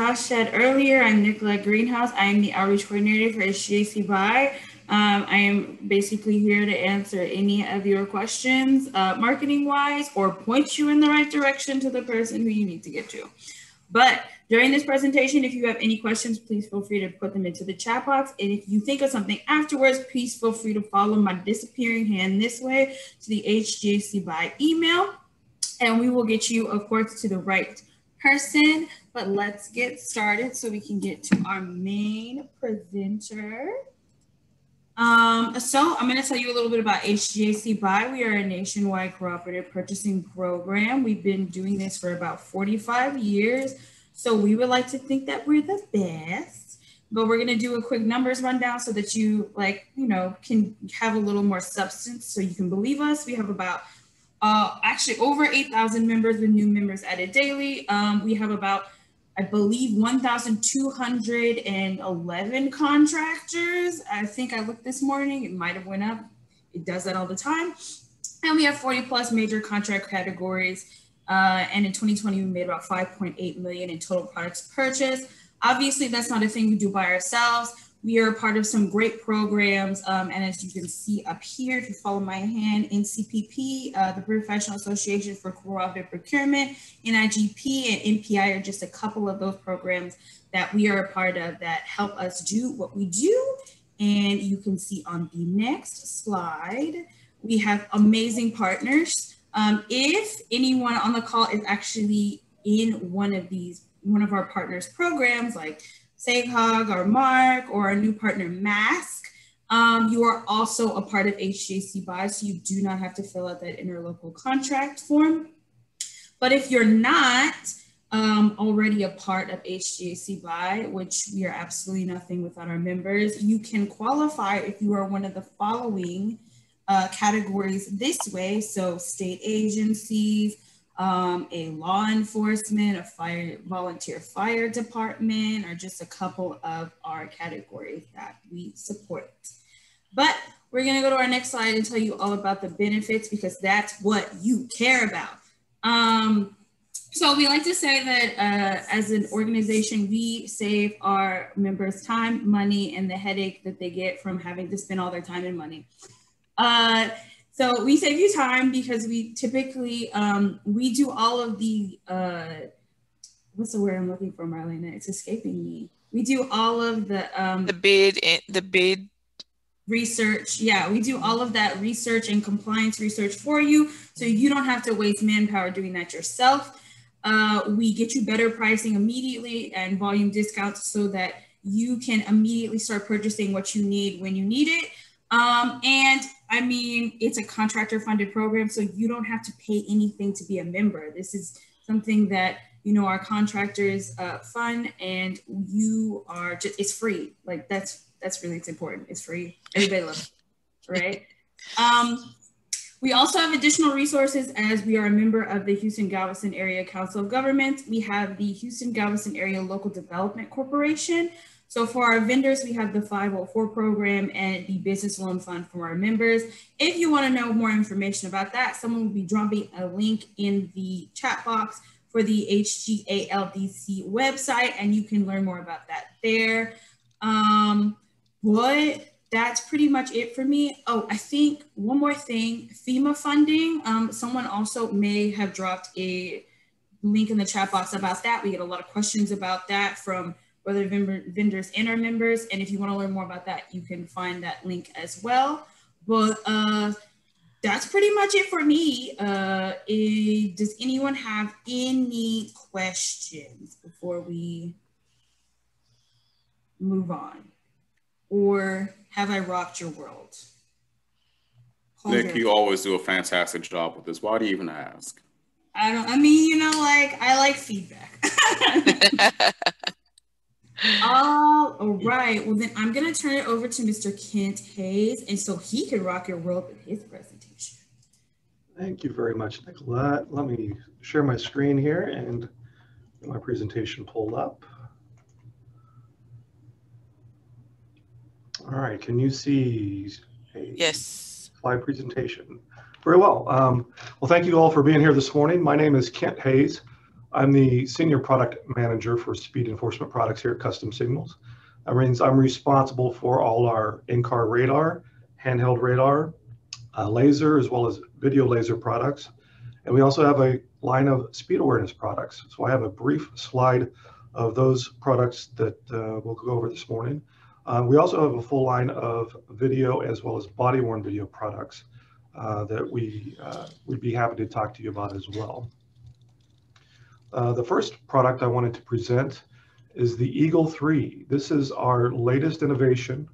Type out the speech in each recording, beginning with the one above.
Josh said earlier, I'm Nicolette Greenhouse. I am the outreach coordinator for HGAC Buy. I am basically here to answer any of your questions, marketing-wise, or point you in the right direction to the person who you need to get to. But during this presentation, if you have any questions, please feel free to put them into the chat box. And if you think of something afterwards, please feel free to follow my disappearing hand this way to the HGAC Buy email. And we will get you, of course, to the right person. But let's get started so we can get to our main presenter. So I'm going to tell you a little bit about HGAC Buy. We are a nationwide cooperative purchasing program. We've been doing this for about 45 years. So we would like to think that we're the best, but we're going to do a quick numbers rundown so that you can have a little more substance so you can believe us. We have about actually over 8,000 members with new members added daily. We have about, I believe, 1,211 contractors. I think I looked this morning, it might have went up. It does that all the time. And we have 40 plus major contract categories. And in 2020, we made about 5.8 million in total products purchased. Obviously, that's not a thing we do by ourselves. We are a part of some great programs. And as you can see up here, if you follow my hand, NCPP, the Professional Association for Cooperative Procurement, NIGP, and NPI are just a couple of those programs that we are a part of that help us do what we do. And you can see on the next slide, we have amazing partners. If anyone on the call is actually in one of our partners programs, like SAGHOG or Mark or our new partner Mask, you are also a part of HGAC Buy, so you do not have to fill out that interlocal contract form. But if you're not already a part of HGAC Buy, which we are absolutely nothing without our members, you can qualify if you are one of the following categories this way. So state agencies, a law enforcement, a volunteer fire department, are just a couple of our categories that we support. But we're gonna go to our next slide and tell you all about the benefits because that's what you care about. So we like to say that as an organization, we save our members time, money, and the headache that they get from having to spend all their time and money. So we save you time because we typically, we do all of the, what's the word I'm looking for, Marlena? It's escaping me. We do all of the bid research. Yeah, we do all of that research and compliance research for you. So you don't have to waste manpower doing that yourself. We get you better pricing immediately and volume discounts so that you can immediately start purchasing what you need when you need it. And I mean, it's a contractor funded program, so you don't have to pay anything to be a member. This is something that, you know, our contractors fund, and you are just, it's free. Like that's really, it's important. It's free. Everybody loves it, right? We also have additional resources as we are a member of the Houston-Galveston Area Council of Governments. We have the Houston-Galveston Area Local Development Corporation. So for our vendors, we have the 504 program and the business loan fund for our members. If you want to know more information about that, someone will be dropping a link in the chat box for the HGALDC website, and you can learn more about that there. But that's pretty much it for me. Oh, I think one more thing, FEMA funding. Someone also may have dropped a link in the chat box about that. We get a lot of questions about that from whether vendors and our members. And if you want to learn more about that, you can find that link as well. But that's pretty much it for me. Does anyone have any questions before we move on? Or have I rocked your world? Nick, you always do a fantastic job with this. Why do you even ask? I mean, you know, like, I like feedback. All right, well then I'm gonna turn it over to Mr. Kent Hayes, and so he can rock your world with his presentation. Thank you very much, Nicolette. Let me share my screen here and get my presentation pulled up. All right, can you see a slide presentation? Very well. Well, thank you all for being here this morning. My name is Kent Hayes. I'm the Senior Product Manager for Speed Enforcement Products here at Kustom Signals. That means I'm responsible for all our in-car radar, handheld radar, laser, as well as video laser products. And we also have a line of speed awareness products. So I have a brief slide of those products that we'll go over this morning. We also have a full line of video as well as body-worn video products that we'd be happy to talk to you about as well. The first product I wanted to present is the Eagle 3. This is our latest innovation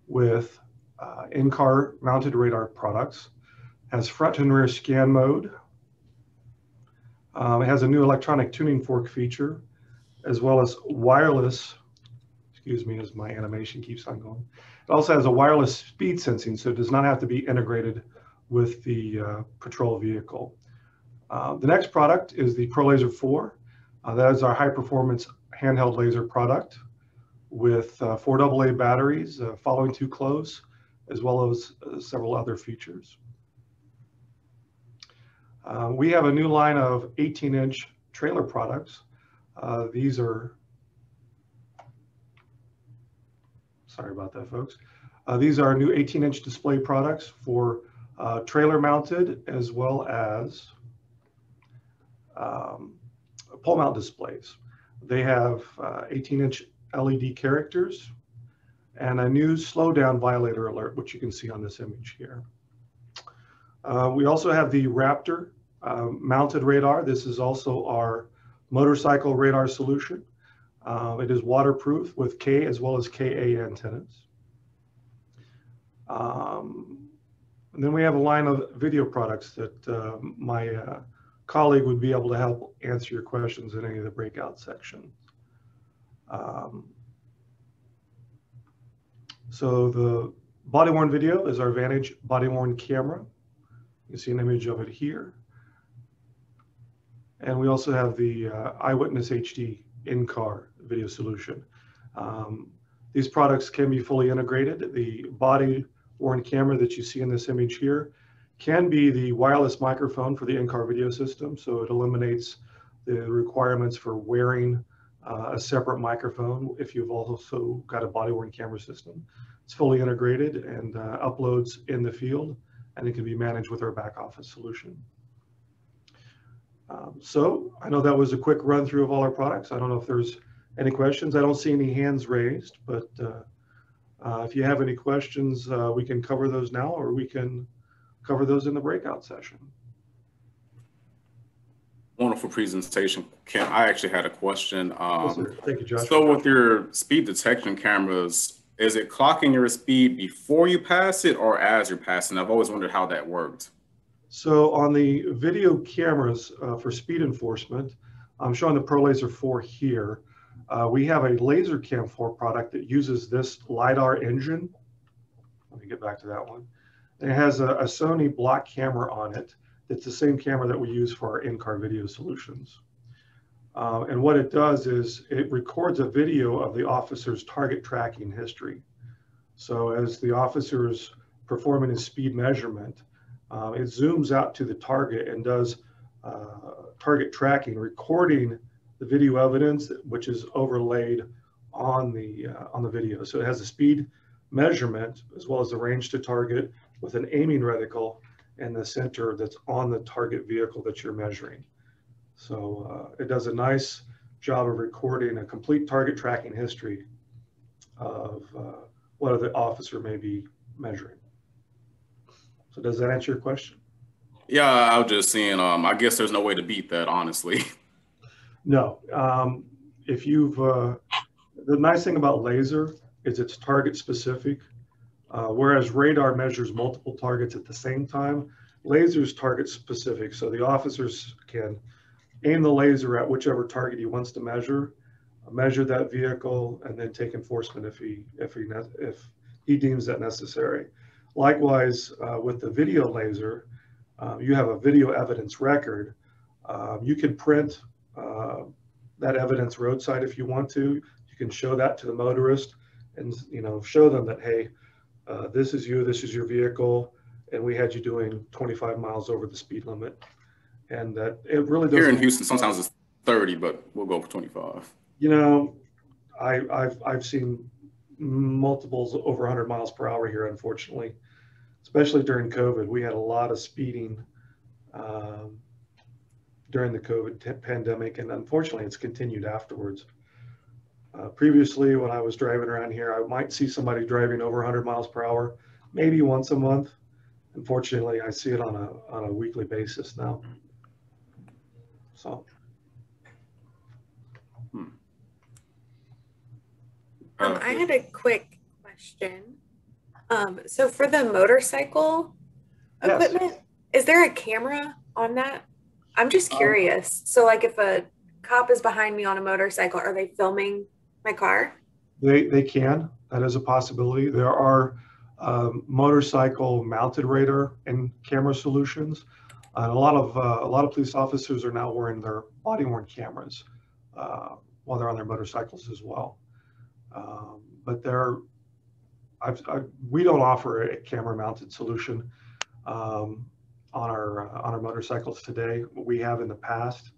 with in-car mounted radar products. It has front and rear scan mode. It has a new electronic tuning fork feature, as well as wireless, excuse me as my animation keeps on going. It also has a wireless speed sensing, so it does not have to be integrated with the patrol vehicle. The next product is the ProLaser 4. That is our high performance handheld laser product with 4 AA batteries, following too close, as well as several other features. We have a new line of 18-inch trailer products. These are, sorry about that, folks. These are new 18-inch display products for trailer mounted as well as pole mount displays. They have 18-inch LED characters and a new slowdown violator alert, which you can see on this image here. We also have the Raptor mounted radar. This is also our motorcycle radar solution. It is waterproof with K as well as KA antennas. And then we have a line of video products that my colleague would be able to help answer your questions in any of the breakout sections. So the body-worn video is our Vantage body-worn camera. You see an image of it here. And we also have the Eyewitness HD in-car video solution. These products can be fully integrated. The body-worn camera that you see in this image here can be the wireless microphone for the in-car video system. So it eliminates the requirements for wearing a separate microphone if you've also got a body-worn camera system. It's fully integrated and uploads in the field, and it can be managed with our back office solution. So I know that was a quick run through of all our products. I don't know if there's any questions. I don't see any hands raised, but if you have any questions, we can cover those now, or we can cover those in the breakout session. Wonderful presentation, Ken. I actually had a question. Yes, sir. Thank you, Josh. So with your speed detection cameras, is it clocking your speed before you pass it or as you're passing? I've always wondered how that worked. So on the video cameras for speed enforcement, I'm showing the ProLaser 4 here. We have a Laser Cam 4 product that uses this LiDAR engine. Let me get back to that one. It has a Sony block camera on it. It's the same camera that we use for our in-car video solutions. And what it does is it records a video of the officer's target tracking history. So as the officer's performing his speed measurement, it zooms out to the target and does target tracking, recording the video evidence, which is overlaid on the video. So it has a speed measurement as well as the range to target with an aiming reticle in the center that's on the target vehicle that you're measuring. So it does a nice job of recording a complete target tracking history of what the officer may be measuring. So does that answer your question? Yeah, I was just saying, I guess there's no way to beat that, honestly. No. If you've, the nice thing about laser is it's target specific, whereas radar measures multiple targets at the same time. Laser's target specific, so the officers can aim the laser at whichever target he wants to measure that vehicle, and then take enforcement if he deems that necessary. Likewise, with the video laser, you have a video evidence record. You can print that evidence roadside if you want to. You can show that to the motorist and show them that, hey, this is you, this is your vehicle, and we had you doing 25 miles over the speed limit. And that it really doesn't. Here in Houston, sometimes it's 30, but we'll go for 25. You know, I've seen multiples over 100 miles per hour here, unfortunately, especially during COVID. We had a lot of speeding during the COVID pandemic, and unfortunately, it's continued afterwards. Previously, when I was driving around here, I might see somebody driving over 100 miles per hour, maybe once a month. Unfortunately, I see it on a weekly basis now. So. I had a quick question. So for the motorcycle equipment, is there a camera on that? I'm just curious. So like if a cop is behind me on a motorcycle, are they filming my car? They can. That is a possibility. There are motorcycle mounted radar and camera solutions. And a lot of police officers are now wearing their body worn cameras while they're on their motorcycles as well. But we don't offer a camera mounted solution on our motorcycles today. We have in the past,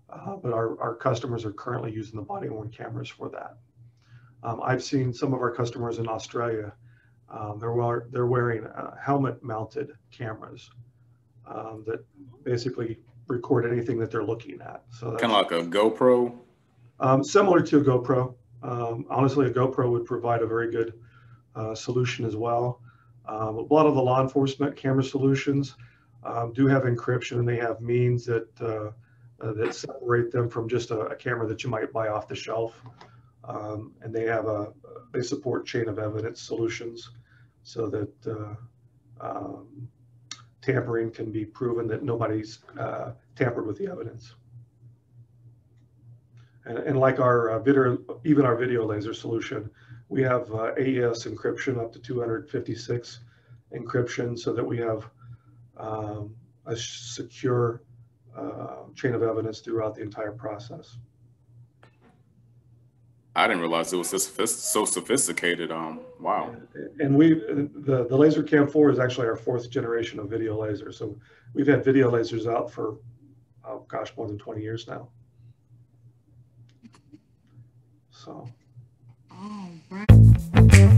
but our customers are currently using the body worn cameras for that. I've seen some of our customers in Australia. They're wearing helmet mounted cameras that basically record anything that they're looking at. So that's kind of like a GoPro. Similar to a GoPro. Honestly, a GoPro would provide a very good solution as well. A lot of the law enforcement camera solutions do have encryption, and they have means that that separate them from just a camera that you might buy off the shelf. And they support chain of evidence solutions, so that tampering can be proven that nobody's tampered with the evidence. And like our video laser solution, we have AES encryption up to 256 encryption, so that we have a secure chain of evidence throughout the entire process. I didn't realize it was so sophisticated. Wow. And the Laser Cam 4 is actually our 4th generation of video laser. So we've had video lasers out for, oh gosh, more than 20 years now. So. Oh, right.